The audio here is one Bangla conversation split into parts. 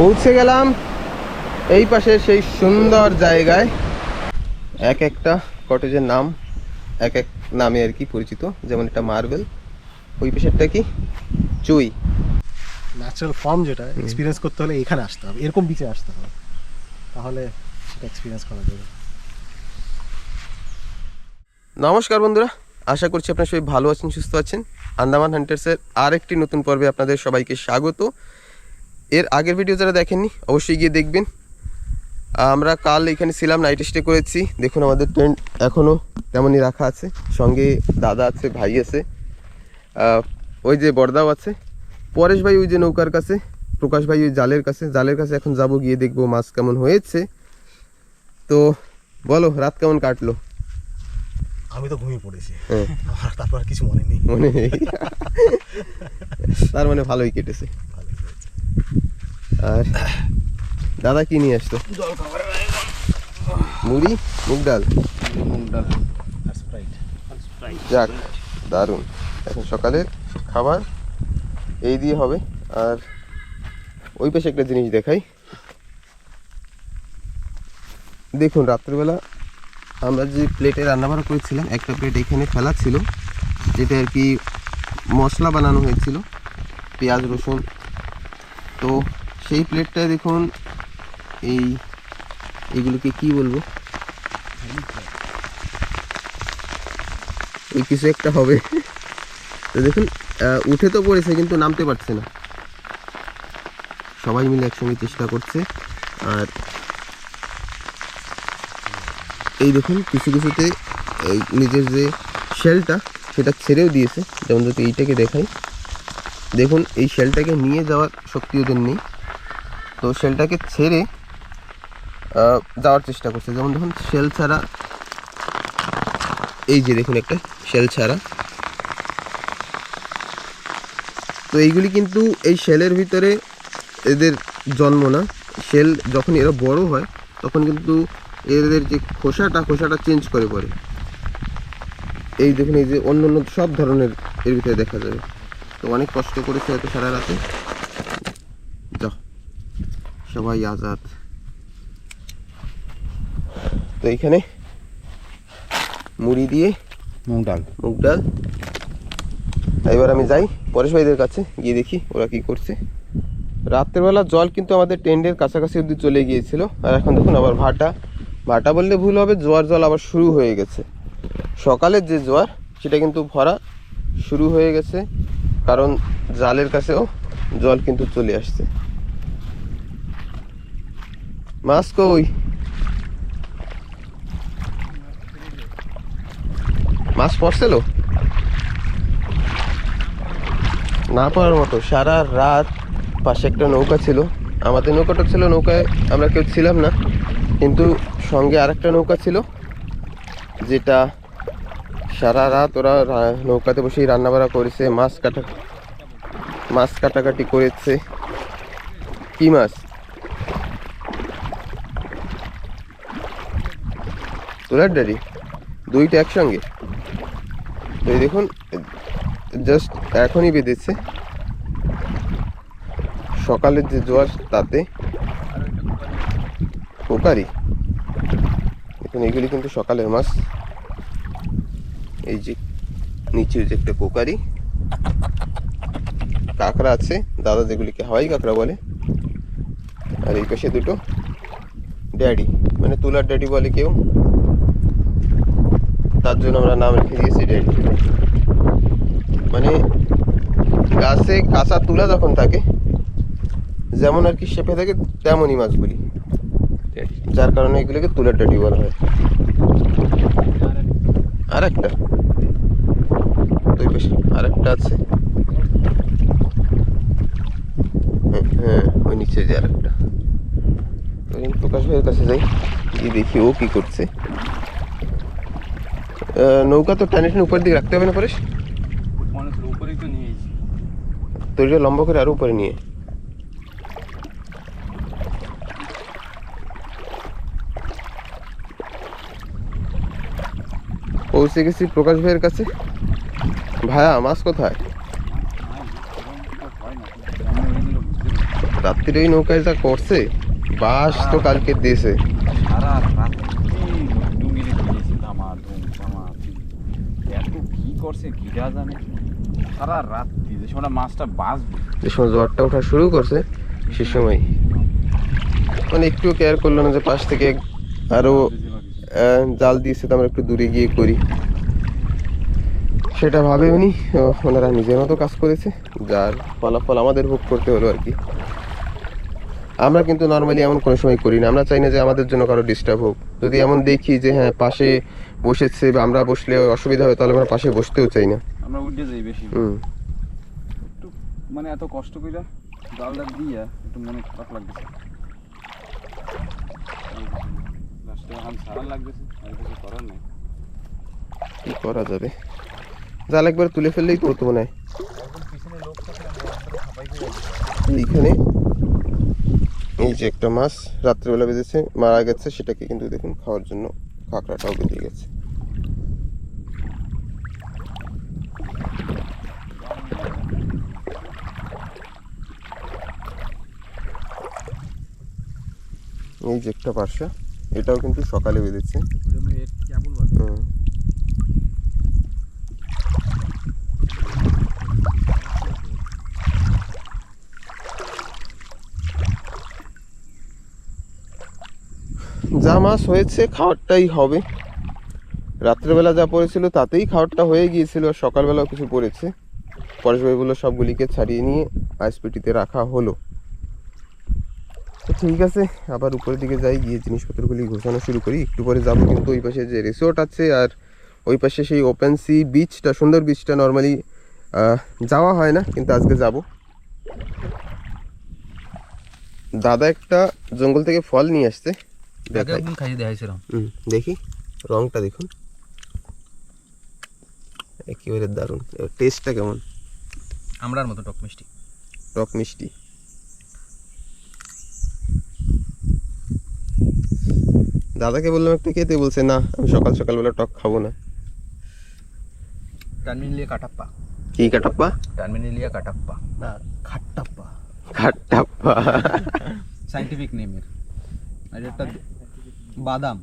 পৌঁছে গেলাম এই পাশে সেই সুন্দর জায়গায়। এক একটা কটেজের নাম এক এক নামে আর কি পরিচিত, যেমন এটা মার্বেল, ওই পাশেরটা কি চুই। ন্যাচারাল ফর্ম যেটা এক্সপিরিয়েন্স করতে হলে এখানে আসতে হবে, এরকম বিচে আসতে হবে, তাহলে সেটা এক্সপিরিয়েন্স করা যাবে। নমস্কার বন্ধুরা, আশা করছি আপনারা সবাই ভালো আছেন, সুস্থ আছেন। আন্দামান হান্টার্সের আরেকটি নতুন পর্বে আপনাদের সবাইকে স্বাগত। এর আগের ভিডিও যারা দেখেননি অবশ্যই গিয়ে দেখবেন। আমরা কাল এখানে ছিলাম, নাইট স্টে করেছি। দেখুন আমাদের টেন্ট এখনও তেমনই রাখা আছে, সঙ্গে দাদা আছে, ভাই আছে, ওই যে বড়দাও আছে, পরেশ ভাই ওই যে নৌকার কাছে, প্রকাশ ভাই ওই জালের কাছে এখন যাব, গিয়ে দেখবো মাছ কেমন হয়েছে। তো বলো, রাত কেমন কাটলো? আমি তো ঘুমিয়ে পড়েছি, হ্যাঁ, তারপর কিছু মনে নেই। তার মানে ভালোই কেটেছে। আর দাদা কি নিয়ে আসতো? মুড়ি, মুগ ডাল। যাক, দারুণ। এখন সকালের খাবার এই দিয়ে হবে। আর ওই পাশে একটা জিনিস দেখাই, দেখুন রাত্রিবেলা আমরা যে প্লেটে রান্নাবান্না করেছিলাম, একটা প্লেট এখানে ফেলা ছিল, যেটা আর কি মশলা বানানো হয়েছিল, পেঁয়াজ রসুন। তো সেই প্লেটটায় দেখুন এইগুলোকে কি বলবো, এই কিছু একটা হবে। তো দেখুন উঠে তো পড়েছে কিন্তু নামতে পারছে না, সবাই মিলে একসঙ্গে চেষ্টা করছে। আর এই দেখুন কিছু কিছুতে এই নিজের যে শেলটা সেটা ছেড়েও দিয়েছে। যেমন যদি এইটাকে দেখাই, দেখুন এই শেলটাকে নিয়ে যাওয়ার শক্তি ওদের নেই, তো শেলটাকে ছেড়ে যাওয়ার চেষ্টা করছে। যেমন দেখুন শেল ছাড়া, এই যে দেখুন একটা শেল ছাড়া। তো এইগুলি কিন্তু এই শেলের ভিতরে এদের জন্ম না, শেল যখন এরা বড় হয় তখন কিন্তু এদের যে খোসাটা চেঞ্জ করে পড়ে। এই দেখুন এই যে অন্য অন্য সব ধরনের এর ভিতরে দেখা যাবে। তো অনেক কষ্ট করেছে হয়তো সারা রাতে। যা, সবাই আজাদ। তো এইখানে মুড়ি দিয়ে মুগ ডাল। এবার আমি যাই পরেশ ভাইদের কাছে, গিয়ে দেখি ওরা কি করছে। রাত্রেবেলা জল কিন্তু আমাদের টেন্টের কাছাকাছি অবধি চলে গিয়েছিল। আর এখন দেখুন আবার ভাটা বললে ভুল হবে, জোয়ার জল আবার শুরু হয়ে গেছে। সকালের যে জোয়ার সেটা কিন্তু ভরা শুরু হয়ে গেছে, কারণ জালের কাছেও জল কিন্তু চলে আসছে। মাছ কই? মাছ পড়ছিল না পড়ার মতো। সারা রাত পাশে একটা নৌকা ছিল, আমাদের নৌকাটা ছিল, নৌকায় আমরা কেউ ছিলাম না, কিন্তু সঙ্গে আরেকটা নৌকা ছিল, যেটা সারা রাত ওরা নৌকাতে বসেই রান্নাবাড়া করেছে, মাছ কাটাকাটি করেছে। কি মাছ? তোলার ডাড়ি, দুইটা একসঙ্গে। তো এই দেখুন জাস্ট এখনই বেঁধেছে, সকালের যে জোয়ার তাতে। কোকারি, দেখুন এগুলি কিন্তু সকালের মাছ। এই যে নিচে যে একটা কোকারি, কাঁকড়া আছে, দাদা যেগুলিকে হাওয়াই কাঁকড়া বলে। আর এই পাশে দুটো ড্যাডি, মানে তুলার ড্যাডি বলে কেউ, তার জন্য আমরা নাম রেখে দিয়েছি ড্যাডি। মানে গাছে কাঁচা তুলা যখন থাকে, যেমন আর কি শেপে থাকে, তেমনই মাছগুলি, যার কারণে এগুলোকে তুলার ড্যাডি বলা হয়। আরেকটা দুই পাশে আরেকটা আছে, হ্যাঁ ওই নিচে যে আরেকটা। প্রকাশ ভাইয়ের কাছে যাই, গিয়ে দেখি ও কি করছে। নৌকা তো টানে উপর দিকে রাখতে হবে না পরেশ? তো এটা লম্বা করে আরো উপরে নিয়ে। পৌঁছে গেছি প্রকাশ ভাইয়ের কাছে। ভাইয়া মাছ কোথায়? রাত্রিরে ওই নৌকায় যা করছে, বাস তো কালকে দিয়েছে। সারা রাত্রি ডুঙ্গিতে দিয়েছে, ধামা ধুম ধামা ধুম। এত কি করছে কিরা জানে, সারা রাত্রি যে সময় মাছটা বাঁচবে। যে সময় জ্বরটা ওঠা শুরু করছে সে সময় মানে একটু কেয়ার করলো না যে পাশ থেকে আরো জাল দিয়েছে তো আমরা একটু দূরে গিয়ে করি, সেটা ভাবে উনি ওনারা নিজের মতো কাজ করেছে, যার ফলাফল আমাদের ভোগ করতে হলো আর কি। আমরা কিন্তু নর্মালি এমন কোনো সময় করি না, আমরা চাই না যে আমাদের জন্য কারো ডিস্টার্ব হোক। যদি এমন দেখি যে হ্যাঁ পাশে বসেছে বা আমরা বসলে অসুবিধা হয়, তাহলে আমরা পাশে বসতেও চাই না। আমরা উঠে যাই বেশি, হুম, একটু মানে এত কষ্ট করে জালটা দিয়া একটু মনে খারাপ লাগতেছে। লাস্টে এখন সারা লাগতেছে, আর কিছু করার নাই। কি করা যাবে, জাল একবার তুলে ফেললেই তো হতো মনে হয়। এইখানে এই যে একটা মাছ রাত্রিবেলা বেঁধেছে, মারা গেছে, সেটাকে কিন্তু দেখুন খাওয়ার জন্য কাঁকড়াটাও বেঁধে গেছে। এই যে একটা পার্শা, এটাও কিন্তু সকালে বেঁধেছে। হুম। যা মাছ হয়েছে খাওয়ারটাই হবে, রাত্রেবেলা যা পড়েছিল তাতেই খাওয়ারটা হয়ে গিয়েছিল, আর সকালবেলাও কিছু পড়েছে। পরেশভাইগুলো সবগুলিকে ছাড়িয়ে নিয়ে আইসপিটিতে রাখা হলো। তো ঠিক আছে, আবার উপরের দিকে যাই, গিয়ে জিনিসপত্রগুলি গোছানো শুরু করি। একটু পরে যাবো কিন্তু ওই পাশে যে রিসোর্ট আছে, আর ওই পাশে সেই ওপেন সি বিচটা, সুন্দর বিচটা নর্মালি যাওয়া হয় না, কিন্তু আজকে যাব। দাদা একটা জঙ্গল থেকে ফল নিয়ে আসছে, দেখাই। খাইয়ে দেখাইছিলাম। দেখি রংটা দেখুন, একেবারে দারুণ। টেস্টটা কেমন? আমরার মতো টক মিষ্টি। টক মিষ্টি। দাদাকে বললাম একটা খেতে, বলছে না আমি সকাল সকালবেলা টক খাবো না। টার্মিনেলিয়া কাটাপ্পা। কি কাটাপ্পা? টার্মিনেলিয়া কাটাপ্পা, না খাট্টাপ্পা। কাটাপ্পা সাইন্টিফিক নেমের। আর এটা বাদাম।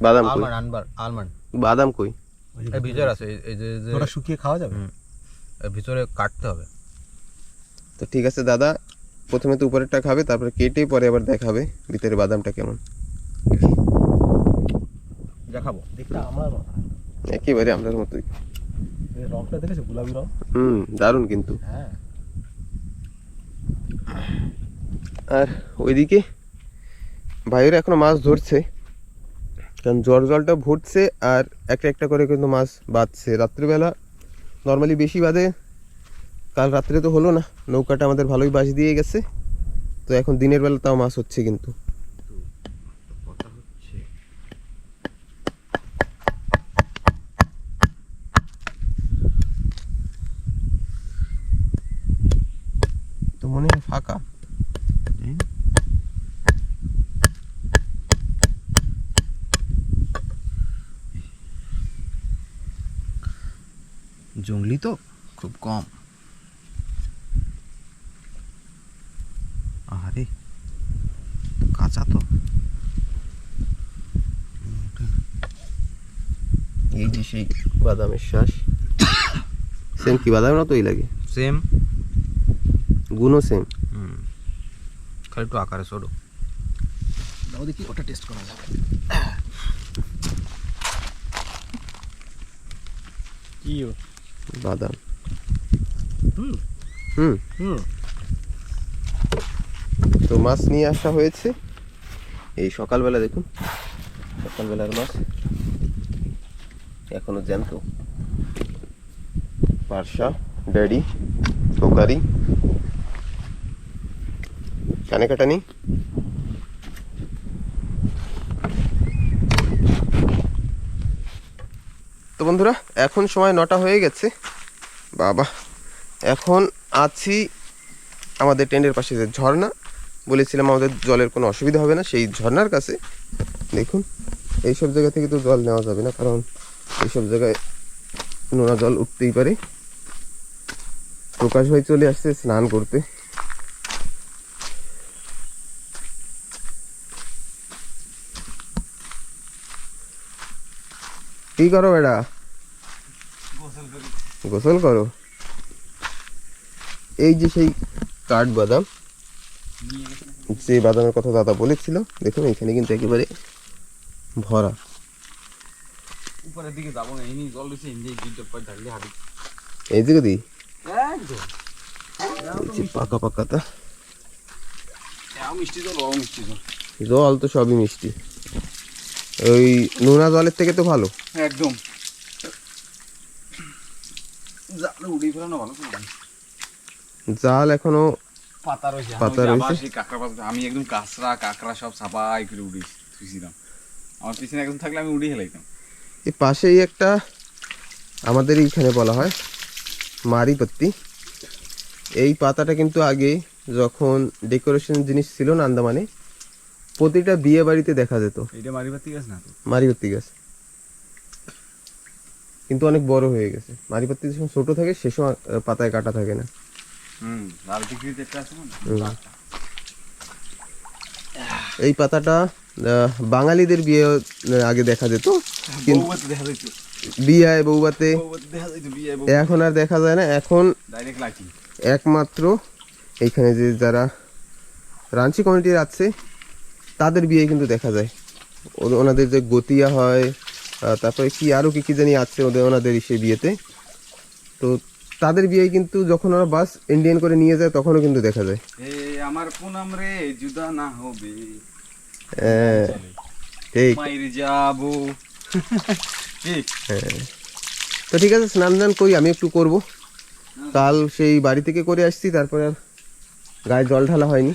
বাদাম কই? আলমন্ড। বাদাম কই? এই ভিতরে আছে, এই যে ওটা শুকিয়ে খাওয়া যাবে? এর ভিতরে কাটতে হবে। তো ঠিক আছে দাদা, প্রথমে তো উপরেরটা খাবে, তারপরে কেটে পরে আবার দেখাবে ভিতরে বাদামটা কেমন। দেখাবো। দেখতে আমার একেবারে আমরার মতোই। রংটা দেখেছো, গোলাপি রং। দারুণ কিন্তু। হ্যাঁ। আর ওইদিকে ভাইয়েরা এখনো মাছ ধরছে, কারণ জলটা ভরছে আর একটা একটা করে কিন্তু মাছ বাঁধছে। রাত্রিবেলা নর্মালি বেশি বাঁধে, কাল রাত্রে তো হলো না, নৌকাটা আমাদের ভালোই বাঁশ দিয়ে গেছে। তো এখন দিনের বেলা তাও মাছ হচ্ছে কিন্তু। তো মনে হয় ফাঁকা। জঙ্গলি তো খুব কম। আরে কাঁচা তো। এই যে সেই বাদামের শ্বাস, সেম কি বাদামের মতোই লাগে, সেম গুণও সেম। খালি একটু আকারে ছোট। দাও দেখি ওটা টেস্ট করা যাবে। কি বাদাম। হুম হুম হুম তো মাছ নিয়ে আসা হয়েছে এই সকালবেলা, দেখুন সকালবেলার মাছ এখনো জ্যান্ত। পার্শা, ড্যাডি, টোকারি, কানে কাটা নেই। তো বন্ধুরা এখন সময় 9টা হয়ে গেছে। বাবা, এখন আছি আমাদের টেন্টের পাশে যে ঝর্ণা, বলেছিলাম আমাদের জলের কোনো অসুবিধা হবে না, সেই ঝর্ণার কাছে। দেখুন এইসব জায়গা থেকে তো জল নেওয়া যাবে না, কারণ এইসব জায়গায় নোনা জল উঠতেই পারে। প্রকাশ ভাই চলে আসছে স্নান করতে, কি করো বেটা? গোসল করো? এই যে সেই কাঠ বাদাম, যে বাদামের কথা দাদা বলেছিল, দেখুন এখানে কিন্তু একেবারে ভরা। উপরের দিকে যাবো না, এমনি জল দিচ্ছে, এমনি গিট্টার পর ঢাকলে হাঁটি এই দিকে দিই একদম। এই যে পাকা পাকাটা মিষ্টি জল, মিষ্টি জল জল তো সবই মিষ্টি, ওই নোনা জলের থেকে তো ভালো একদম। জাল উড়িয়ে ফেলানো ভালো করে। জাল এখনো পাতা রয়েছে, পাতা রয়েছে। কাঁকড়া পাতা, আমি একদম কাঁকড়া সব সাফাই করে উড়িয়েছিলাম। আমার পিছনে একদম থাকলে আমি উড়িয়ে হেলাইতাম। এই পাশেই একটা, আমাদের এইখানে বলা হয় মারিপত্তি। এই পাতাটা কিন্তু আগে যখন ডেকোরেশন জিনিস ছিল না আন্দামানে, প্রতিটা বিয়ে বাড়িতে দেখা যেত। এটা মারিবাতি গাছ না তো? মারিপত্তি গাছ কিন্তু অনেক বড় হয়ে গেছে। মারিপত্তি যখন ছোট থাকে সে সময় পাতায় কাটা থাকে না। লাল টিকরিতে একটা আছে না? এই পাতাটা বাঙালিদের বিয়ে আগে দেখা যেত, কিন্তু বউবাতে দেখা যাইতো, বিয়ে বউবাতে বউবাতে দেখা যাইতো, বিয়ে বউ এখন আর দেখা যায় না। এখন ডাইরেক্ট লাঠি। একমাত্র এইখানে যে যারা রাঞ্চি কমিটির আছে তাদের বিয়ে কিন্তু দেখা যায়। ওনাদের যে গতিয়া হয়, তারপরে কি আরও কি কি জানি আছে ওনাদের সেই বিয়েতে, তো তাদের বিয়ে কিন্তু যখন ওরা বাস ইন্ডিয়ান করে নিয়ে যায় তখনও কিন্তু দেখা যায়। এ আমার পুনাম রে জুদা না হবে, ঠিক। মাইর যাবো। ঠিক। তো ঠিক আছে, স্নান দান করি, আমি একটু করব। কাল সেই বাড়ি থেকে করে আসছি, তারপরে আর গায়ে জল ঢালা হয়নি।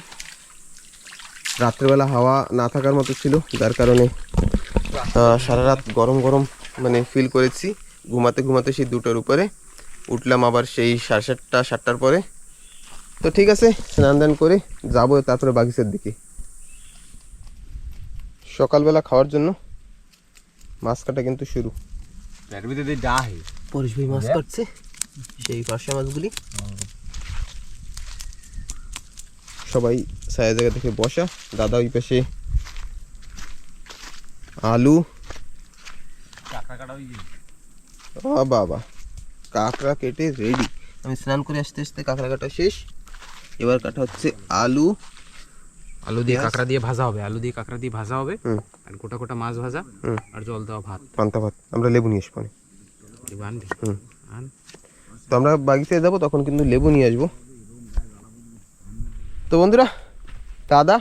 রাত্রেবেলা হাওয়া না থাকার মতো ছিল, যার কারণে সারা রাত গরম গরম মানে ফিল করেছি। ঘুমাতে ঘুমাতে সেই 2টার উপরে উঠলাম, আবার সেই 7:30 7টার পরে। তো ঠিক আছে, স্নান দান করে যাবো তারপরে বাগিচার দিকে। সকালবেলা খাওয়ার জন্য মাছ কাটা কিন্তু শুরু। পেটের ভিতরে দিয়ে ডাহে। পরেশ ভাই মাছ কাটছে, সেই পার্শে মাছগুলি। সবাই ছায়া জায়গা থেকে বসা, দাদা ওই পাশে আলু। কাঁকড়া কাটা হয়ে গেছে। বাবা, কাঁকড়া কেটে রেডি। আমি স্নান করে আসতে আসতে কাঁকড়া কাটা শেষ। এবার কাটা হচ্ছে আলু। আলু দিয়ে কাঁকড়া দিয়ে ভাজা হবে, আলু দিয়ে কাঁকড়া দিয়ে ভাজা হবে, হুম। আর গোটা গোটা মাছ ভাজা, হুম। আর জল দেওয়া ভাত। পান্তা ভাত, আমরা লেবু নিয়ে আসবো। লেবু আনবি? হুম। আন। তো আমরা বাগিচায় যাবো, তখন কিন্তু লেবু নিয়ে আসবো। তো বন্ধুরা, দাদা,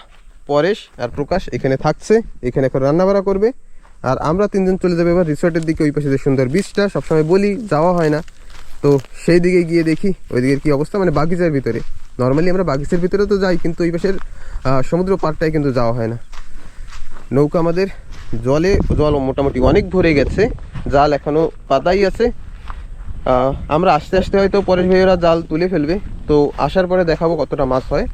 পরেশ আর প্রকাশ এখানে থাকছে, এখানে এখন রান্নাবাড়া করবে। আর আমরা 3জন চলে যাবো এবার রিসর্টের দিকে। ওই পাশে যে সুন্দর বীজটা, সবসময় বলি যাওয়া হয় না, তো সেই দিকে গিয়ে দেখি ওই দিকের কী অবস্থা। মানে বাগিচার ভিতরে নর্মালি আমরা বাগিচার ভিতরে তো যাই, কিন্তু ওই পাশের সমুদ্র পাড়টায় কিন্তু যাওয়া হয় না। নৌকা আমাদের জল মোটামুটি অনেক ভরে গেছে, জাল এখনও পাতাই আছে। আমরা আস্তে আস্তে হয়তো পরেশ ভাইয়েরা জাল তুলে ফেলবে, তো আসার পরে দেখাবো কতটা মাছ হয়।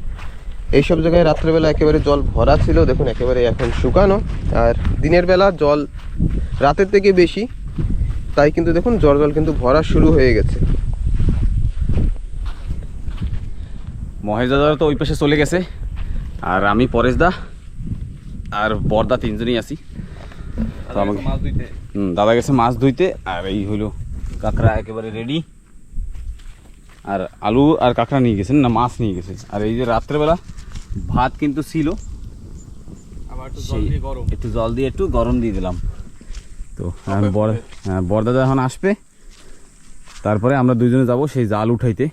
এইসব জায়গায় রাত্রেবেলা একেবারে জল ভরা ছিল, দেখুন একেবারে এখন শুকানো। আর দিনের বেলা জল রাতের থেকে বেশি, তাই কিন্তু দেখুন জল কিন্তু ভরা শুরু হয়ে গেছে। মহেশ দাদা তো ওই পাশে চলে গেছে, আর আমি পরেশ দা আর বরদা 3জনই আছি। তো আমাকে দাদা গেছে মাছ ধুইতে, আর এই হইলো কাঁকড়া একেবারে রেডি। আর আলু আর কাঁকড়া নিয়ে গেছেন না, মাছ নিয়ে গেছে। আর এই যে রাত্রেবেলা ভাত কিন্তু ছিল, একটু জল দিয়ে একটু গরম দিয়ে দিলাম। তো বরদা যখন আসবে তারপরে আমরা 2জনে যাব সেই জাল উঠাইতে।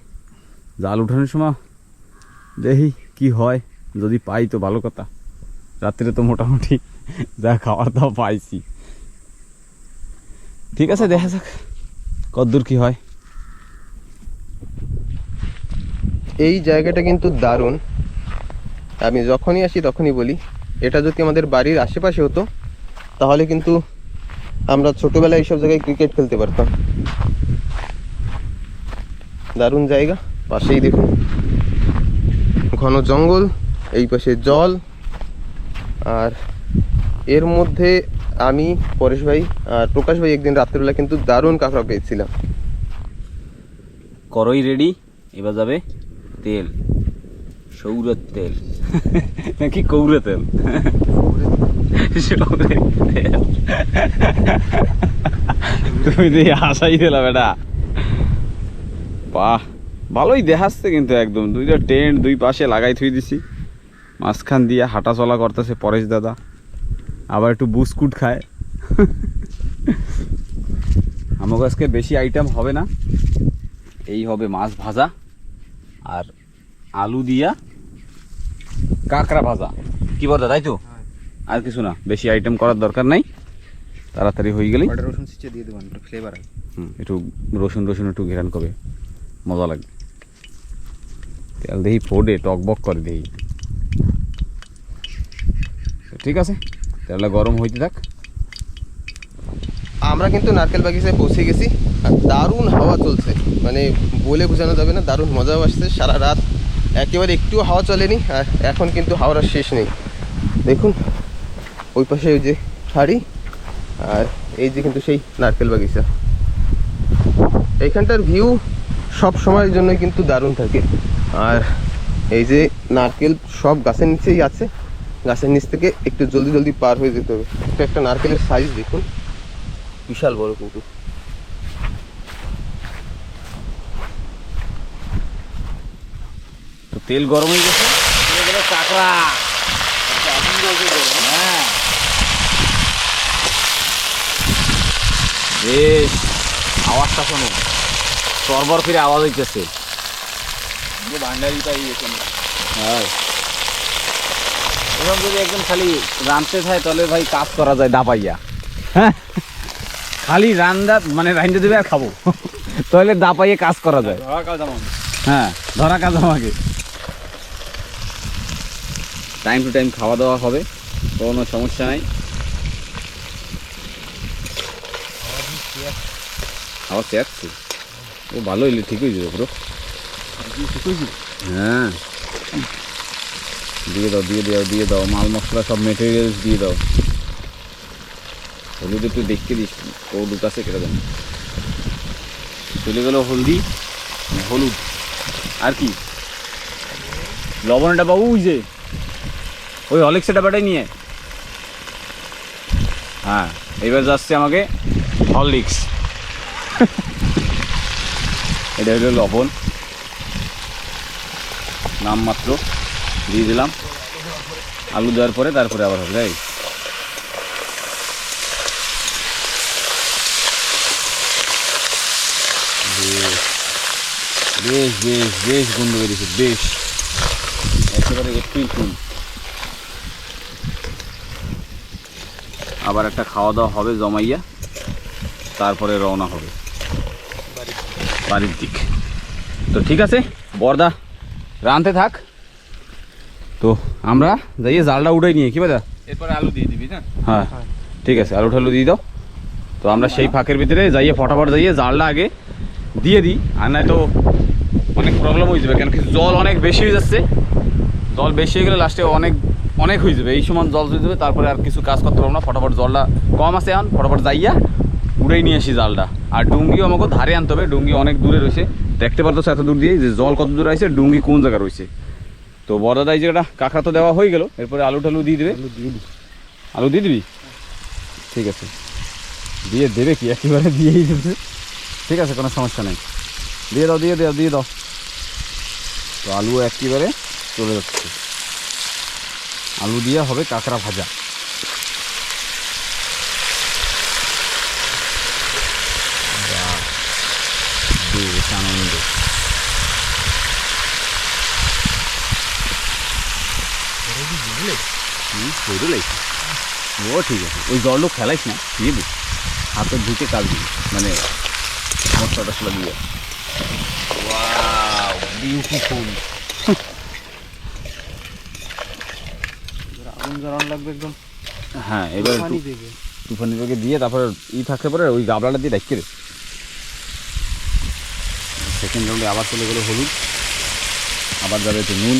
জাল উঠানোর সময় দেখি কি হয়, যদি পাই তো ভালো কথা। রাত্রে তো মোটামুটি যা খাওয়ার দাওয়া পাইছি। ঠিক আছে, দেখা যাক কতদূর কি হয়। এই জায়গাটা কিন্তু দারুণ। আমি যখনই আসি তখনই বলি, এটা যদি আমাদের বাড়ির আশেপাশে হতো তাহলে কিন্তু আমরা ছোটোবেলায় এইসব জায়গায় ক্রিকেট খেলতে পারতাম। দারুণ জায়গা। পাশেই দেখুন ঘন জঙ্গল, এই পাশে জল, আর এর মধ্যে আমি, পরেশ ভাই আর প্রকাশ ভাই একদিন রাত্রেবেলা কিন্তু দারুণ কাঁকড়া পেয়েছিলাম। করই রেডি, এবার যাবে তেল। সৌরের তেল নাকি কৌরে তেল? সৌরের তেল। তুমি দিয়ে হাসাই দিলাম এটা। বাহ, ভালোই দেখাচ্ছে কিন্তু একদম। দুইটা টেন্ট দুই পাশে লাগাই থুই দিছি, মাঝখান দিয়ে হাঁটা চলা করতেছে পরেশ দাদা, আবার একটু বিস্কুট খায়। আমাকে আজকে বেশি আইটেম হবে না, এই হবে মাছ ভাজা আর আলু দিয়া কাঁকড়া ভাজা, কি বলতো তাই তো? আর কিছু না, বেশি আইটেম করার দরকার নাই, তাড়াতাড়ি হয়ে গেলেই। রসুন ছিটিয়ে দিয়ে দেবেন, একটু ফ্লেভার হয়। একটু রসুন একটু ঘেরান করবে, মজা লাগবে। তেল দেখি ফোড়ে টকবক করে দেখি। ঠিক আছে, তেলটা গরম হইতে থাক। আমরা কিন্তু নারকেল বাগিচায় পৌঁছে গেছি আর দারুণ হাওয়া চলছে, মানে বলে বোঝানো যাবে না, দারুণ মজাও আসছে। সারা রাত একেবারে একটুও হাওয়া চলেনি, আর এখন কিন্তু হাওয়ার আর শেষ নেই। দেখুন ওই পাশে ওই যে হাড়ি, আর এই যে কিন্তু সেই নারকেল বাগিচা। এইখানটার ভিউ সব সময়ের জন্য কিন্তু দারুণ থাকে। আর এই যে নারকেল সব গাছের নিচেই আছে, গাছের নিচ থেকে একটু জলদি জলদি পার হয়ে যেতে হবে। একটা নারকেলের সাইজ দেখুন, বিশাল বড় কিন্তু। তো তেল গরম হয়ে গেছে, কাঁকড়া। হ্যাঁ বেশ, আওয়াজটা শোনো, তরবর ফিরে আওয়াজ হইতেছে। হ্যাঁ, এরকম যদি একদম খালি রাঁধতে থাকে তাহলে ভাই কাজ করা যায় দাপাইয়া। হ্যাঁ, খালি রান্না মানে রাঁধতে দেবে আর খাবো, তাহলে দাপাইয়ে কাজ করা যায়। হ্যাঁ, ধরা কাজ আমাকে। টাইম টু টাইম খাওয়া দাওয়া হবে, কোনো সমস্যা নাই। আওয়াজ আসছে, ও ভালো হইলে ঠিক হয়ে যাবে পুরো। হ্যাঁ, দিয়ে দাও মাল মশলা সব মেটেরিয়ালস দিয়ে দাও। হলুদ একটু দেখতে দিস, হলুদ আছে কেটে দেন। চলে গেল হলদি, হলুদ আর কি লবণটা বাবু, ওই যে ওই হলিক্সের ডাবাটাই নিয়ে। হ্যাঁ, এবার যাচ্ছে আমাকে হরলিক্স। এটা হলো লবণ, নামমাত্র দিয়ে দিলাম। আলু দেওয়ার পরে তারপরে আবার হবে, তাই বেশ বেশ বেশ গন্ধ বেরিয়েছে, বেশ একেবারে এপ্রিল ফুল। আবার একটা খাওয়া দাওয়া হবে জমাইয়া, তারপরে রওনা হবে বাড়ির দিক। তো ঠিক আছে, বর্দা রাঁধতে থাক, তো আমরা যাইয়ে জালটা উঠাই নিয়ে, কি বাদা এরপরে আলু দিয়ে দিবি না? হ্যাঁ ঠিক আছে, আলু ঠালু দিয়ে দাও। তো আমরা সেই ফাঁকের ভিতরে যাইয়ে ফটাফট যাইয়ে জালটা আগে দিয়ে দিই, আর নাই তো অনেক প্রবলেম হয়ে যাবে, কেন কি জল অনেক বেশি হয়ে যাচ্ছে। জল বেশি হয়ে গেলে লাস্টে অনেক হয়ে যাবে, এই সময় জল হয়ে যাবে, তারপরে আর কিছু কাজ করতে পারবো না। ফটাফট জলটা কম আছে এখন, ফটাফট যাইয়া উড়েই নিয়ে আসি জালটা। আর ডুঙ্গিও আমাকে ধারে আনতে হবে, ডুঙ্গি অনেক দূরে রয়েছে, দেখতে পারতো এত দূর দিয়ে যে জল কত দূর আছে, ডুঙ্গি কোন জায়গায় রয়েছে। তো বড়দা এই জায়গাটা কাঁকড়া তো দেওয়া হয়ে গেল, এরপরে আলু টালু দিয়ে দেবে। আলু দিয়ে দিবি? ঠিক আছে, দিয়ে দেবে কি, একেবারে দিয়েই দেবে। ঠিক আছে, কোনো সমস্যা নেই, দিয়ে দাও। তো আলু একেবারে চলে যাচ্ছে, আলু দিয়ে হবে কাঁকড়া ভাজা। বেশ আনন্দ। ও ঠিক আছে, ওই জলও খেলাইস না, দিয়ে দিস হাতে ধুতে কাজ দিবি, মানে মশলা টসলা দিয়ে। Wow beautiful. আগুন জ্বালানো লাগবে একদম। হ্যাঁ, এবার তুফানি বেগে দিয়ে তারপরে থাকতে পারে ওই গাবলাটা দিয়ে ডাকিয়ে দে। সেকেন্ড রাউন্ডে আবার চলে গেলো হলুদ, আবার যাবে একটু নুন।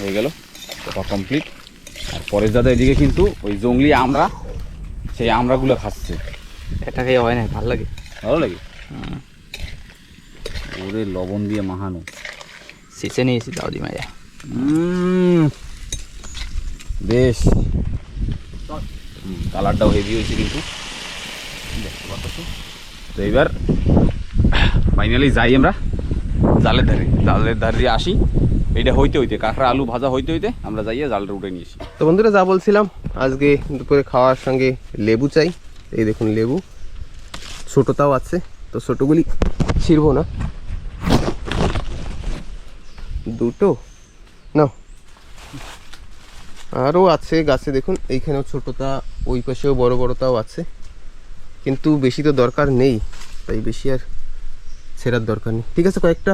হয়ে গেল, চাপা কমপ্লিট। আর পরেশ দাদা এদিকে কিন্তু ওই জঙ্গলি আমরা, সেই আমরাগুলো খাচ্ছে। এটা খেয়ে হয় না, ভালো লাগে। ভালো লাগে ওরে লবণ দিয়ে মাখানো। শেষে নিয়েছি দাও দি মাইয়া। বেশ কালারটাও হেভি হয়েছে কিন্তু দেখতে পাচ্ছ। তো এবার ফাইনালি যাই আমরা জালের ধারে দিয়ে আসি। এইটা হইতে হইতে কাঁকড়া আলু ভাজা হইতে হইতে আমরা যাইয়ে জালটা উঠে নিয়ে আসি। তো বন্ধুরা, যা বলছিলাম, আজকে দুপুরে খাওয়ার সঙ্গে লেবু চাই। এই দেখুন লেবু, ছোটোটাও আছে, তো ছোটোগুলি ছিঁড়বো না, দুটো না আরও আছে গাছে। দেখুন এইখানেও ছোটোটা, ওই পাশেও বড় বড়টাও আছে, কিন্তু বেশি তো দরকার নেই, তাই বেশি আর ছেঁড়ার দরকার নেই। ঠিক আছে, কয়েকটা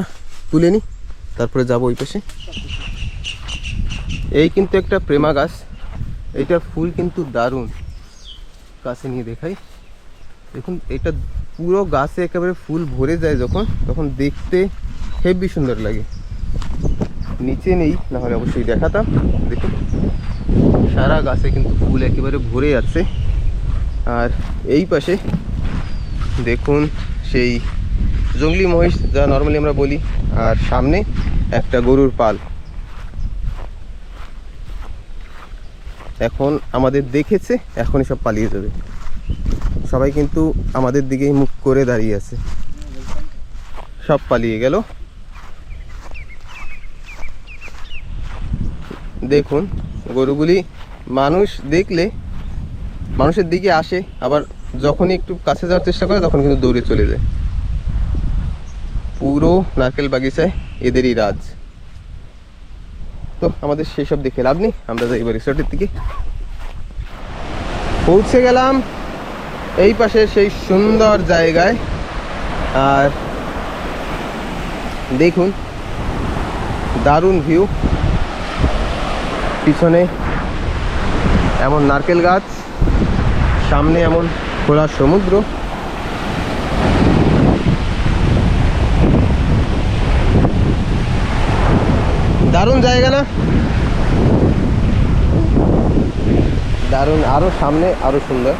তুলে নিই, তারপরে যাবো ওই পাশে। এই কিন্তু একটা প্রেমা গাছ, এইটার ফুল কিন্তু দারুণ, কাছে নিয়ে দেখাই। দেখুন এটা পুরো গাছে একেবারে ফুল ভরে যায় যখন, তখন দেখতে হেবি সুন্দর লাগে। নিচে নেই, না হলে অবশ্যই দেখাতাম। দেখুন সারা গাছে কিন্তু ফুল একেবারে ভরে আছে। আর এই পাশে দেখুন সেই জঙ্গলি মহিষ, যা নর্মালি আমরা বলি, আর সামনে একটা গরুর পাল। এখন আমাদের দেখেছে, এখনই সব পালিয়ে যাবে। সবাই কিন্তু আমাদের দিকেই মুখ করে দাঁড়িয়ে আছে, সব পালিয়ে গেল। দেখুন গরুগুলি মানুষ দেখলে মানুষের দিকে আসে, আবার যখনই একটু কাছে যাওয়ার চেষ্টা করে তখন কিন্তু দৌড়ে চলে যায়। পুরো নারকেল বাগিচায় এদেরই রাজ। তো আমাদের সেসব দেখে লাভ নেই, আমরা যাই এবার রিসর্টের দিকে। পৌঁছে গেলাম এই পাশে সেই সুন্দর জায়গায়। আর দেখুন দারুণ ভিউ, পিছনে এমন নারকেল গাছ, সামনে এমন খোলা সমুদ্র। দারুণ জায়গা না? দারুণ, আরো সামনে আরো সুন্দর।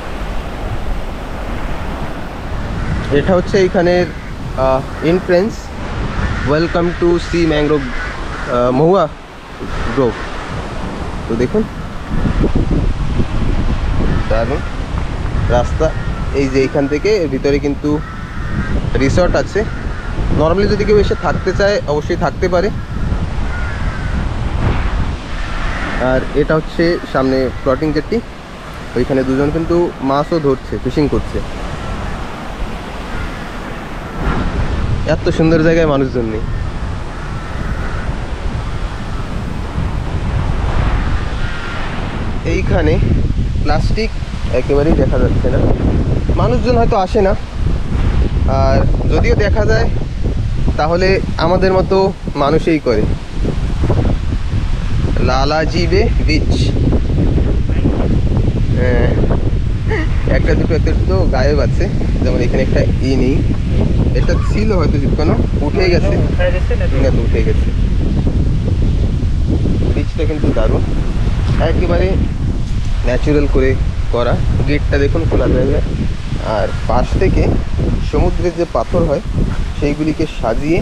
এটা হচ্ছে এইখানের entrance. Welcome to sea mangrove Mahua grove. তো দেখুন দারুণ রাস্তা। এই যে এইখান থেকে ভিতরে কিন্তু রিসর্ট আছে। নর্মালি যদি কেউ এসে থাকতে চায় অবশ্যই থাকতে পারে। আর এটা হচ্ছে সামনে ফ্লোটিং জেটটি, ওইখানে দুজন কিন্তু মাছও ধরছে, ফিশিং করছে। এত সুন্দর জায়গায় মানুষজন নেই। এইখানে প্লাস্টিক একেবারেই দেখা যাচ্ছে না, মানুষজন হয়তো আসে না। আর যদিও দেখা যায় তাহলে আমাদের মতো মানুষই করে। লালাজি বে বিচ, একটা দুটো গায়েব আছে, যেমন এখানে একটা নেই, এটা ছিল হয়তো কোনো উঠে গেছে, তো উঠে গেছে। বিচটা কিন্তু দারুণ, একেবারে ন্যাচারাল করে করা। গেটটা দেখুন খোলা জায়গা, আর পাশ থেকে সমুদ্রের যে পাথর হয় সেইগুলিকে সাজিয়ে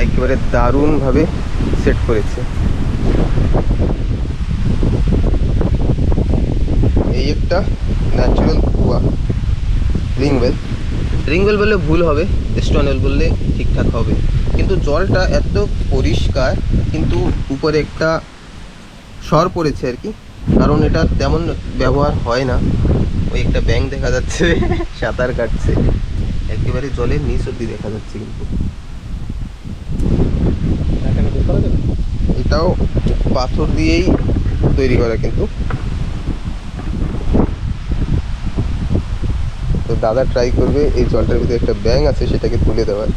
একেবারে দারুণভাবে সেট করেছে। এই একটা ন্যাচারাল কুয়া, রিংওয়েল। রিংওয়েল বললে ভুল হবে, স্টোনওয়েল বললে ঠিকঠাক হবে। কিন্তু জলটা এত পরিষ্কার, কিন্তু উপরে একটা সর পড়েছে আর কি, কারণ এটা তেমন ব্যবহার হয় না। ওই একটা ব্যাঙ দেখা যাচ্ছে সাঁতার কাটছে, একেবারে জলের নিচ অব্দি দেখা যাচ্ছে। কিন্তু এটাও পাথর দিয়েই তৈরি করা কিন্তু। তো দাদা ট্রাই করবে এই জলটার ভিতরে একটা ব্যাঙ আছে সেটাকে তুলে দেওয়ার।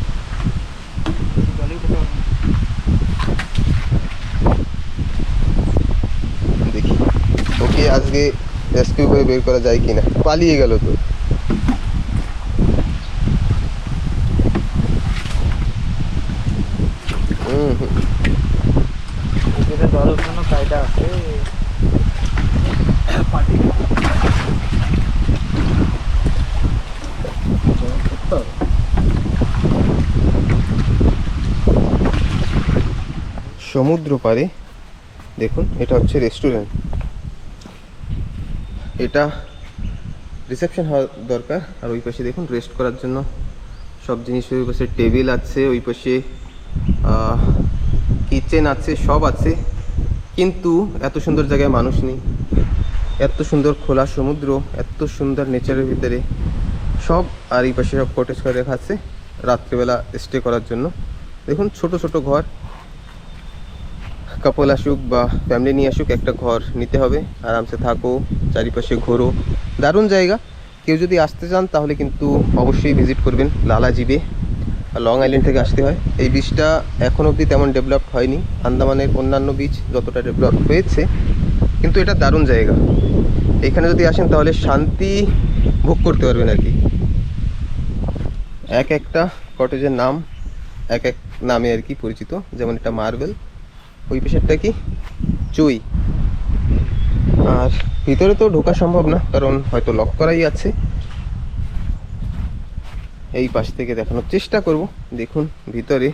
দেখি ওকে আজকে রেস্কিউ করে বের করা যায় কিনা। পালিয়ে গেল তো। কোনো কায়দা আছে? সমুদ্র পাড়ে দেখুন, এটা হচ্ছে রেস্টুরেন্ট। এটা রিসেপশন হওয়া দরকার। আর ওই পাশে দেখুন রেস্ট করার জন্য সব জিনিস, ওই পাশে টেবিল আছে, ওই পাশে কিচেন আছে, সব আছে। কিন্তু এত সুন্দর জায়গায় মানুষ নেই, এত সুন্দর খোলা সমুদ্র, এত সুন্দর নেচারের ভিতরে সব। আর এই পাশে সব কটেজ করে রাখা আছে রাত্রিবেলা স্টে করার জন্য। দেখুন ছোট ছোট ঘর, কাপল আসুক বা ফ্যামিলি নিয়ে আসুক, একটা ঘর নিতে হবে, আরামসে থাকো, চারিপাশে ঘোরো, দারুণ জায়গা। কেউ যদি আসতে চান তাহলে কিন্তু অবশ্যই ভিজিট করবেন লালাজি বে। লং আইল্যান্ড থেকে আসতে হয়। এই বিচটা এখন অবধি তেমন ডেভেলপ হয়নি, আন্দামানের অন্যান্য বিচ যতটা ডেভেলপ হয়েছে, কিন্তু এটা দারুণ জায়গা। এখানে যদি আসেন তাহলে শান্তি ভোগ করতে পারবেন আর কি। এক একটা কটেজের নাম এক এক নামে আর কি পরিচিত, যেমন এটা মার্বেল, ওই পেশারটা কি চুই। আর ভিতরে তো ঢোকা সম্ভব না, কারণ হয়তো লক করাই আছে। এই পাশ থেকে দেখানোর চেষ্টা করব। দেখুন ভিতরে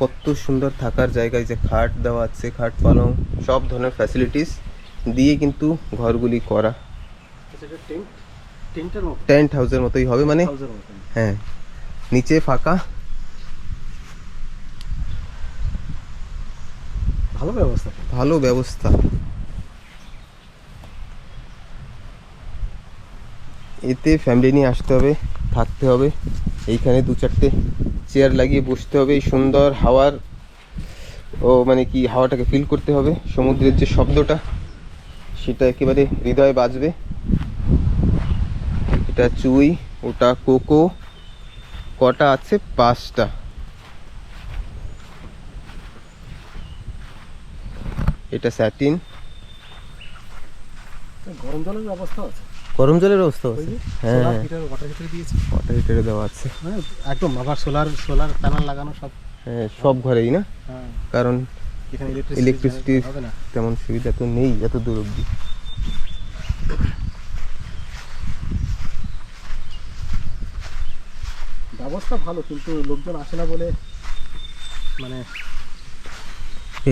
কত সুন্দর থাকার জায়গায়, যে খাট দেওয়া আছে, খাট পালং সব ধরনের ফ্যাসিলিটিস দিয়ে কিন্তু ঘরগুলি করা। টেন্ট হাউসের মতোই হবে, মানে হ্যাঁ, নিচে ফাঁকা, ভালো ব্যবস্থা। ভালো ব্যবস্থা। এতে ফ্যামিলি নিয়ে আসতে হবে, থাকতে হবে। এইখানে 2-4টে চেয়ার লাগিয়ে বসতে হবে, এই সুন্দর হাওয়ার মানে কি হাওয়াটাকে ফিল করতে হবে। সমুদ্রের যে শব্দটা সেটা একেবারে হৃদয়ে বাজবে। এটা চুই, ওটা কোকো। কটা আছে? 5টা। এটা স্যাটিন। গরম জলের ব্যবস্থা আছে, গরম জলের ব্যবস্থা আছে, হ্যাঁ, ওয়াটার হিটার দিয়েছে, ওয়াটার হিটারে দেওয়া আছে, হ্যাঁ একদম। আবার সোলার প্যানেল লাগানো সব, হ্যাঁ সব ঘরেই না, হ্যাঁ। কারণ এখানে ইলেকট্রিসিটির হবে না। তেমন সুবিধা তো নেই এত দূর অবধি। ব্যবস্থা ভালো, কিন্তু লোকজন আসে না বলে মানে।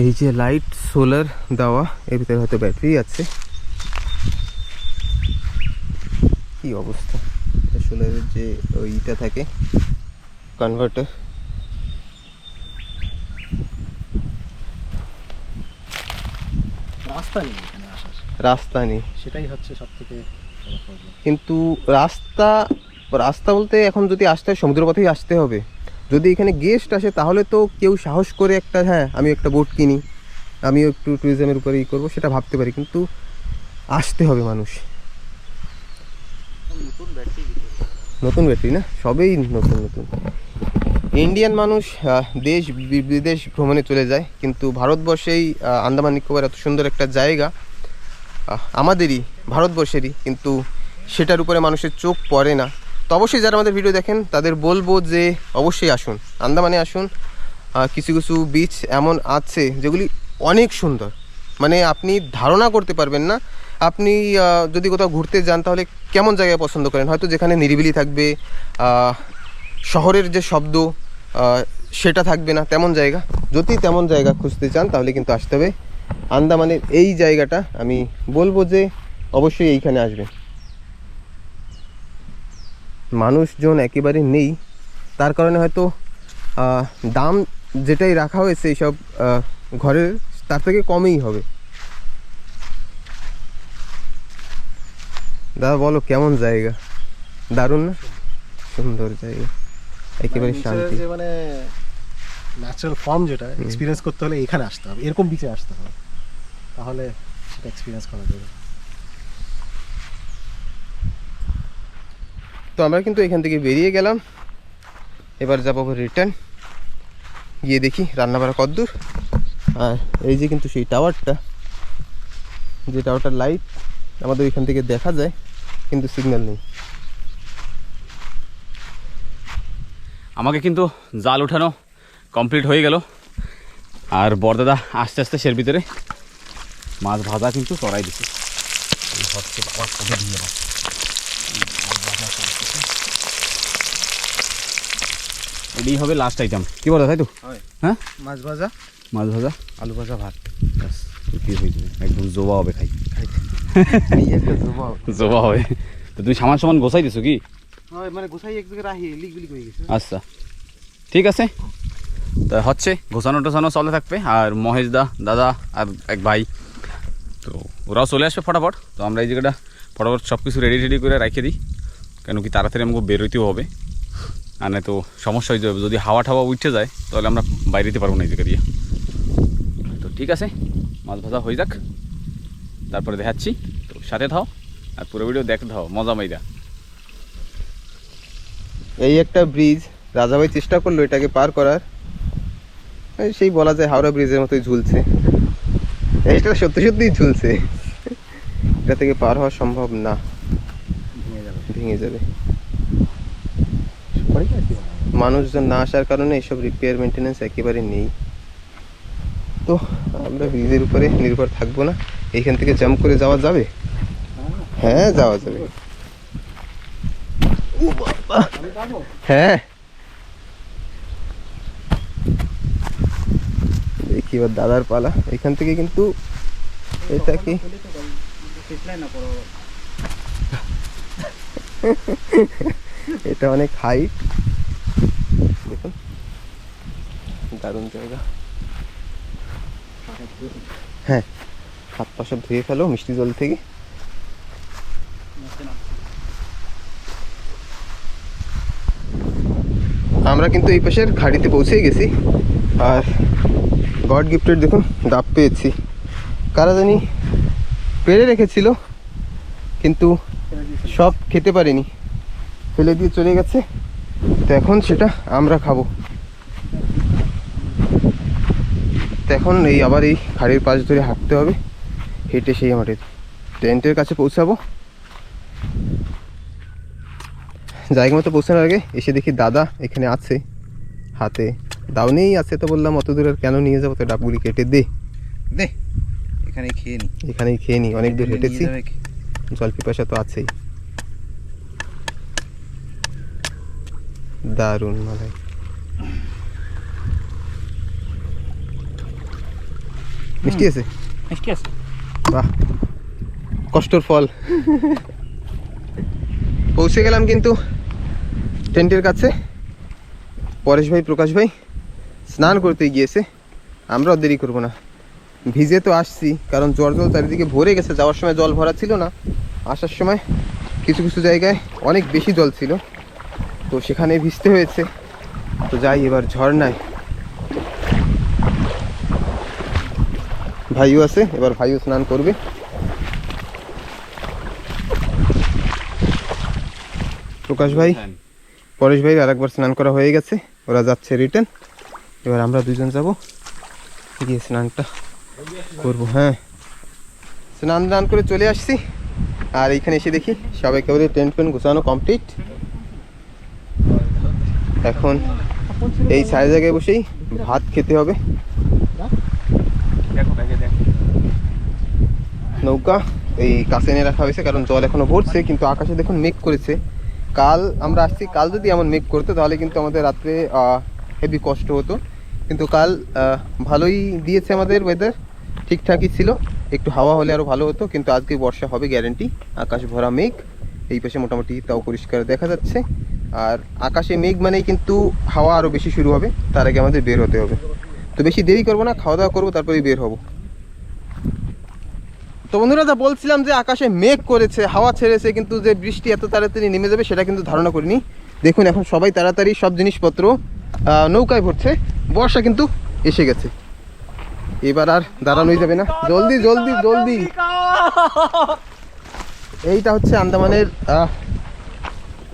এই যে লাইট সোলার দেওয়া, এর ভিতরে হয়তো ব্যাটারি আছে। কি অবস্থা! এটা সোলারের যে ওইটা থাকে কনভার্টার। রাস্তা নেই এখানে আসার, রাস্তা নেই, সেটাই হচ্ছে সব থেকে বড় প্রবলেম। কিন্তু রাস্তা রাস্তা বলতে এখন যদি আসতে হয় সমুদ্র পথেই আসতে হবে। যদি এখানে গেস্ট আসে তাহলে তো কেউ সাহস করে একটা, হ্যাঁ আমি একটা বোট কিনি, আমিও একটু ট্যুরিজমের উপরে ই করবো, সেটা ভাবতে পারি, কিন্তু আসতে হবে মানুষ। নতুন ব্যাটারি না, সবেই নতুন নতুন। ইন্ডিয়ান মানুষ দেশ বিদেশ ভ্রমণে চলে যায়, কিন্তু ভারতবর্ষেই আন্দামান নিকোবর এত সুন্দর একটা জায়গা, আমাদেরই ভারতবর্ষেরই, কিন্তু সেটার উপরে মানুষের চোখ পড়ে না। তো অবশ্যই যারা আমাদের ভিডিও দেখেন তাদের বলবো যে অবশ্যই আসুন, আন্দামানে আসুন। কিছু কিছু বিচ এমন আছে যেগুলি অনেক সুন্দর, মানে আপনি ধারণা করতে পারবেন না। আপনি যদি কোথাও ঘুরতে যান তাহলে কেমন জায়গায় পছন্দ করেন, হয়তো যেখানে নিরিবিলি থাকবে, শহরের যে শব্দ সেটা থাকবে না, তেমন জায়গা। যদি তেমন জায়গা খুঁজতে চান তাহলে কিন্তু আসতে হবে আন্দামানের এই জায়গাটা। আমি বলবো যে অবশ্যই এইখানে আসবেন। মানুষজন একেবারে নেই, তার কারণে হয়তো দাম যেটাই রাখা হয়েছে এইসব ঘরের তার থেকে কমেই হবে। দাদা বলো কেমন জায়গা? দারুণ না? সুন্দর জায়গা, একেবারে শান্তি। যে মানে ন্যাচারাল ফর্ম যেটা এক্সপিরিয়েন্স করতে হলে এখানে আসতে হবে, এরকম বিচে আসতে হবে, তাহলে সেটা এক্সপিরিয়েন্স করা যাবে। তো আমরা কিন্তু এখান থেকে বেরিয়ে গেলাম, এবার যাবো রিটার্ন। গিয়ে দেখি রান্নাবাড়া কতদূর। আর এই যে কিন্তু সেই টাওয়ারটা, যে টাওয়ারটার লাইট আমাদের এখান থেকে দেখা যায়, কিন্তু সিগন্যাল নেই। আমাকে কিন্তু জাল উঠানো কমপ্লিট হয়ে গেল। আর বড়দাদা আস্তে আস্তে সের ভিতরে মাছ ভাজা কিন্তু চড়াই দিছে। এটাই হবে লাস্ট আইটেম, কি বলো তাই তো? হ্যাঁ, মাছ ভাজা, মাছ ভাজা, আলু ভাজা, ভাত। কি হয়ে যাবে, একদম জোবা হবে খাই। এই একটা জবাব। জোবা হবে। তো তুমি সামান সামান গোছাই দিছো কি? মানে গোসাই এক জায়গায় রাখি লিকগুলি হয়ে গেছে। আচ্ছা ঠিক আছে, তা হচ্ছে গোছানো টোছানো চলে থাকবে। আর মহেশ দা, দাদা আর এক ভাই, তো ওরাও চলে আসবে ফটাফট। তো আমরা এই জায়গাটা ফটাফট সব কিছু রেডি রেডি করে রেখে দিই, কেন কি তাড়াতাড়ি আমাকে বেরোতেও হবে। আর না তো সমস্যা হয়ে যাবে, যদি হাওয়া ঠাওয়া উঠে যায় তাহলে আমরা বাইরে যেতে পারবো না এই জায়গা দিয়ে। তো ঠিক আছে, মাছ ভাজা হয়ে যাক, তারপরে দেখাচ্ছি। তো সাথে থাও আর পুরো ভিডিও দেখতে থাও, মজা মাইরা। এই একটা ব্রিজ, রাজাভাই চেষ্টা করলো এটাকে পার করার, সেই বলা যায় হাওড়া ব্রিজের মতোই ঝুলছে। এটা সত্যি সত্যিই ঝুলছে, এটা থেকে পার হওয়া সম্ভব না, ভেঙে যাবে। মানুষজন না আসার কারণে এইসব রিপেয়ার মেনটেন্যান্স একেবারে নেই। তো আমরা ব্রিজের উপরে নির্ভর থাকবো না। এইখান থেকে জাম্প করে যাওয়া যাবে? হ্যাঁ, যাওয়া যাবে। ও বাবা, হ্যাঁ দেখি এবার দাদার পালা। এখান থেকে কিন্তু এটা কি এটা অনেক হাইট, দেখুন দারুণ জায়গা। হ্যাঁ, হাত পা সব ধুয়ে ফেলো মিষ্টি জল থেকে। আমরা কিন্তু এই পাশের খাড়িতে পৌঁছে গেছি। আর গড গিফটেড দেখুন ডাব পেয়েছি, কারা জানি পেড়ে রেখেছিল কিন্তু সব খেতে পারিনি, ফেলে দিয়ে চলে গেছে। তো এখন সেটা আমরা খাবো। তো এখন এই আবার এই খাড়ির পাশ ধরে হাঁটতে হবে, হেঁটে সেই আমাদের টেন্টের কাছে পৌঁছাবো। জায়গা মতো পৌঁছানোর আগে এসে দেখি দাদা এখানে আছে, হাতে দাও নেই আছে। তো বললাম অত দূর আর কেন নিয়ে যাবো, তো ডাবগুলি কেটে দে, এখানেই খেয়ে নি, এখানেই খেয়ে নি, অনেক দূর হেঁটেছি, জল পিপাসা তো আছেই। দারুণ মালাই, মিষ্টি আছে, মিষ্টি আছে। বাহ, কষ্টর ফল। পৌঁছে গেলাম কিন্তু টেন্টের কাছে। পরেশ ভাই, প্রকাশ ভাই স্নান করতে গিয়েছে, আমরাও দেরি করবো না। ভিজে তো আসছি, কারণ জল চারিদিকে ভরে গেছে। যাওয়ার সময় জল ভরা ছিল না, আসার সময় কিছু কিছু জায়গায় অনেক বেশি জল ছিল, তো সেখানে ভিজতে হয়েছে। তো যাই এবার ঝর্ণায়। ভাইও আছে, এবার ভাইও স্নান করবে। প্রকাশ ভাই, পরেশ ভাই আরেকবার স্নান করা হয়ে গেছে, ওরা যাচ্ছে রিটার্ন। এবার আমরা দুজন যাব, গিয়ে স্নানটা করবো। হ্যাঁ, স্নান করে চলে আসছি। আর এইখানে এসে দেখি সব একেবারে টেন্ট ফেন্ট গোছানো কমপ্লিট। এখন এই ছায়া জায়গায় বসেই ভাত খেতে হবে। নৌকা এই কাছে এনে রাখা হয়েছে, কারণ জল এখনো ভরছে, কিন্তু আকাশে দেখুন মেঘ করেছে। কাল আমরা আসছি, কাল যদি এমন মেঘ করতো তাহলে কিন্তু আমাদের রাত্রে হেভি কষ্ট হতো। কিন্তু কাল ভালোই দিয়েছে আমাদের ওয়েদার, ঠিকঠাকই ছিল। একটু হাওয়া হলে আরও ভালো হতো, কিন্তু আজকে বর্ষা হবে গ্যারেন্টি। আকাশ ভরা মেঘ, এই পাশে মোটামুটি তাও পরিষ্কার দেখা যাচ্ছে। আর আকাশে মেঘ মানেই কিন্তু হাওয়া আরও বেশি শুরু হবে, তার আগে আমাদের বের হতে হবে। তো বেশি দেরি করবো না, খাওয়া দাওয়া করবো, তারপরেই বের হবো। তো বন্ধুরা, যা বলছিলাম যে আকাশে মেঘ করেছে, হাওয়া ছেড়েছে, কিন্তু যে বৃষ্টি এত তাড়াতাড়ি নেমে যাবে সেটা কিন্তু ধারণা করিনি। দেখুন এখন সবাই তাড়াতাড়ি সব জিনিসপত্র নৌকায় ভরছে, বর্ষা কিন্তু এসে গেছে। এবার আর দাঁড়ানোই যাবে না, জলদি জলদি জলদি। এইটা হচ্ছে আন্দামানের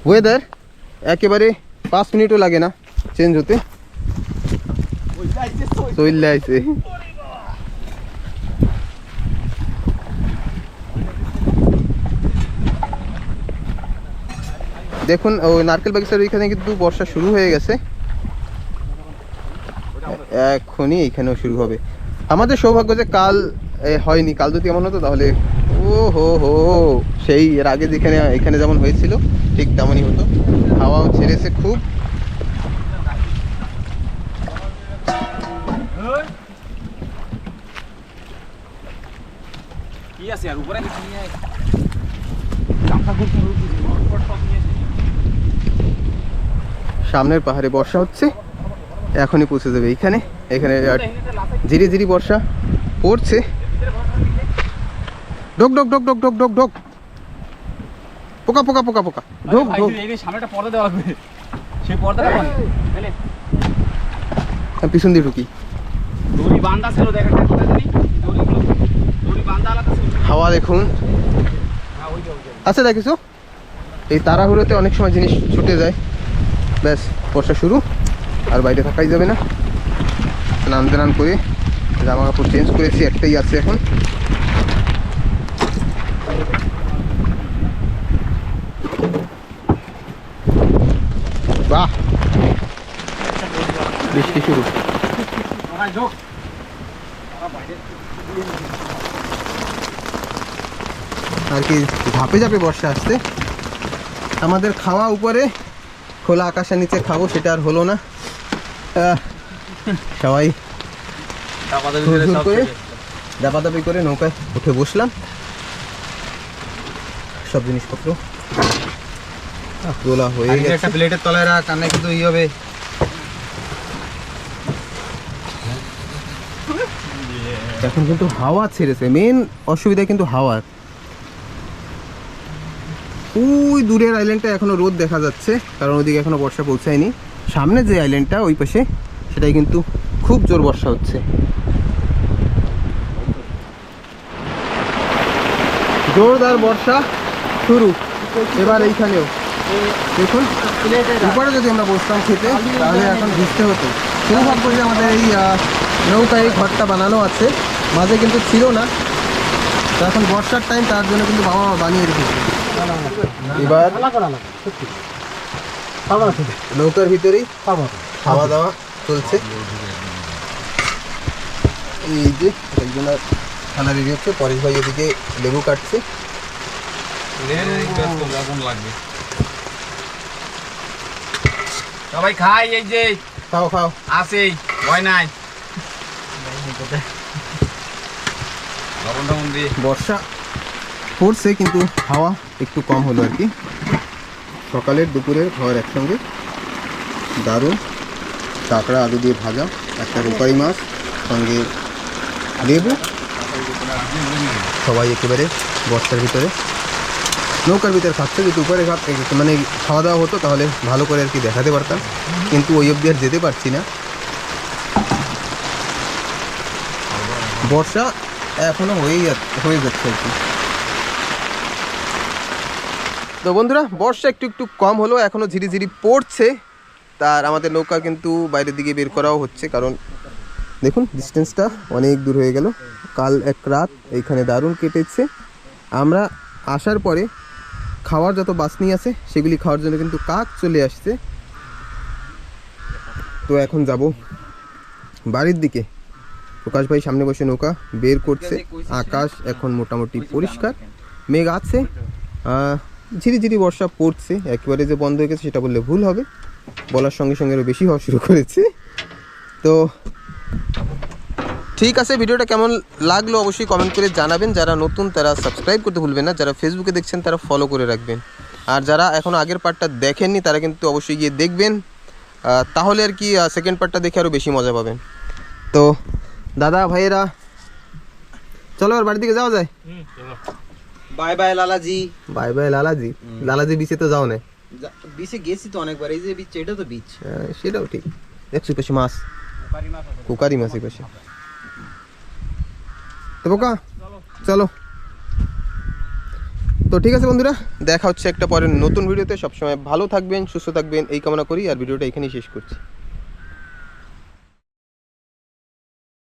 ওয়েদার, একেবারে 5 মিনিটও লাগে না চেঞ্জ হতে। চলে আইছে। দেখুন ওই নারকেল বাগিচার ওইখানে কিন্তু বর্ষা শুরু হয়ে গেছে। এখনই এইখানেও শুরু হবে। আমাদের সৌভাগ্য যে কাল হয়নি, কাল যদি এমন হতো তাহলে ও হো হো সেই এর আগে যেখানে এখানে যেমন হয়েছিল ঠিক তেমনই হতো। হাওয়াও ছেড়েছে খুব। কি আছে আর উপরে কিছু নিয়ে আয়। সামনের পাহাড়ে বর্ষা হচ্ছে, এখনই পৌঁছে যাবে এইখানে। এখানে আর ধীরে ধীরে বর্ষা পড়ছে। ঢোক ঢোক ঢোক ঢোক ঢোক ঢোক ঢোক, পোকা পোকা পোকা পোকা, ঢোক ঢোক। এই সামনে একটা পর্দা দেওয়া লাগবে, সেই পর্দাটা কোন পিছন দিয়ে ঢুকি। দড়ি বাঁধা ছিল, দেখ একটা কোথায় জানি দড়ি বাঁধা আলাদা ছিল। হাওয়া দেখুন আচ্ছা দেখিস, এই তাড়াহুড়োতে অনেক সময় জিনিস ছুটে যায়। ব্যাস বর্ষা শুরু, আর বাইরে থাকাই যাবে না। স্নান টান করে জামা কাপড় চেঞ্জ করেছি, একটাই আছে এখন। বাহ, বৃষ্টি শুরু। আর কি ঝাপে ঝাপে বর্ষা আসছে। আমাদের খাওয়া উপরে, খোলা আকাশের নিচে খাবো, সেটা আর হলো না। সবাই করে দাপাদাপি করে নৌকায় উঠে বসলাম। সব জিনিসপত্র তোলা হয়ে গেছে। একটা প্লেটের তলায় রাখ, কান্না কিন্তু ই হবে। এখন কিন্তু হাওয়া ছেড়েছে, মেন অসুবিধা কিন্তু হাওয়ার। ওই দূরের আইল্যান্ডটা এখনো রোদ দেখা যাচ্ছে, কারণ ওদিকে এখনো বর্ষা পৌঁছায়নি। সামনে যে আইল্যান্ডটা ওই পাশে, সেটাই কিন্তু খুব জোর বর্ষা হচ্ছে। জোরদার বর্ষা শুরু এবার এইখানেও। দেখুন উপরে যদি আমরা বসতাম খেতে, তাহলে এখন ভিজতে হতো। সৌভাগ্য যে আমাদের এই নৌকায় এই ঘরটা বানানো আছে, মাঝে কিন্তু ছিল না। তো এখন বর্ষার টাইম, তার জন্য কিন্তু বাবা মা বানিয়ে রেখেছে। এবার নৌকার ভিতরেই খাওয়া দাওয়া চলছে। এই যে একজনের খানা রেডি হচ্ছে, পরেশ ভাই এদিকে লেবু কাটছে। সবাই খাই, এই যে খাও খাও, আসেই ভয় নাই। বর্ষা পড়ছে কিন্তু হাওয়া একটু কম হলো আর কি। সকালের দুপুরের খাওয়ার একসঙ্গে দারুণ। কাঁকড়া আলু দিয়ে ভাজা, একটা রূপারি মাছ, সঙ্গে লেবু। সবাই একেবারে বর্ষার ভিতরে নৌকার ভিতরে খাচ্ছে। যদি উপরে মানে খাওয়া দাওয়া হতো তাহলে ভালো করে আর কি দেখাতে পারতাম, কিন্তু ওই অবধি আর যেতে পারছি না। বর্ষা এখনো হয়ে যাচ্ছে আর কি। তো বন্ধুরা, বর্ষা একটু একটু কম হলো, এখনো ঝিরিঝিরি পড়ছে। তার আমাদের নৌকা কিন্তু বাইরের দিকে বের করাও হচ্ছে, কারণ দেখুন ডিস্টেন্সটা অনেক দূর হয়ে গেল। কাল এক রাত এইখানে দারুণ কেটেছে। আমরা আসার পরে খাওয়ার যত বাসনি আছে সেগুলি খাওয়ার জন্য কিন্তু কাক চলে আসছে। তো এখন যাব বাড়ির দিকে। প্রকাশ ভাই সামনে বসে নৌকা বের করছে। আকাশ এখন মোটামুটি পরিষ্কার, মেঘ আছে, ঝিরিঝিরি বর্ষা পড়ছে। একেবারে যে বন্ধ হয়ে গেছে সেটা বললে ভুল হবে, বলার সঙ্গে সঙ্গে আরও বেশি হওয়া শুরু করেছে। তো ঠিক আছে, ভিডিওটা কেমন লাগলো অবশ্যই কমেন্ট করে জানাবেন। যারা নতুন তারা সাবস্ক্রাইব করতে ভুলবেন না, যারা ফেসবুকে দেখছেন তারা ফলো করে রাখবেন। আর যারা এখনও আগের পার্টটা দেখেননি তারা কিন্তু অবশ্যই গিয়ে দেখবেন, তাহলে আর কি সেকেন্ড পার্টটা দেখে আরও বেশি মজা পাবেন। তো দাদা ভাইয়েরা চলো আর বাড়ির দিকে যাওয়া যায়। Bye bye Lalaji. Bye bye Lalaji. Lalaji বিচে তো যাও না? বিচে গেছি তো অনেকবার, এই যে বিচ, এটা তো বিচ। সেটাও ঠিক। দেখছি পাশে মাছ, কুকারি মাছ এই পাশে। তো বোকা চলো। তো ঠিক আছে বন্ধুরা, দেখা হচ্ছে একটা পরের নতুন ভিডিওতে। সবসময় ভালো থাকবেন, সুস্থ থাকবেন এই কামনা করি, আর ভিডিওটা এখানেই শেষ করছি।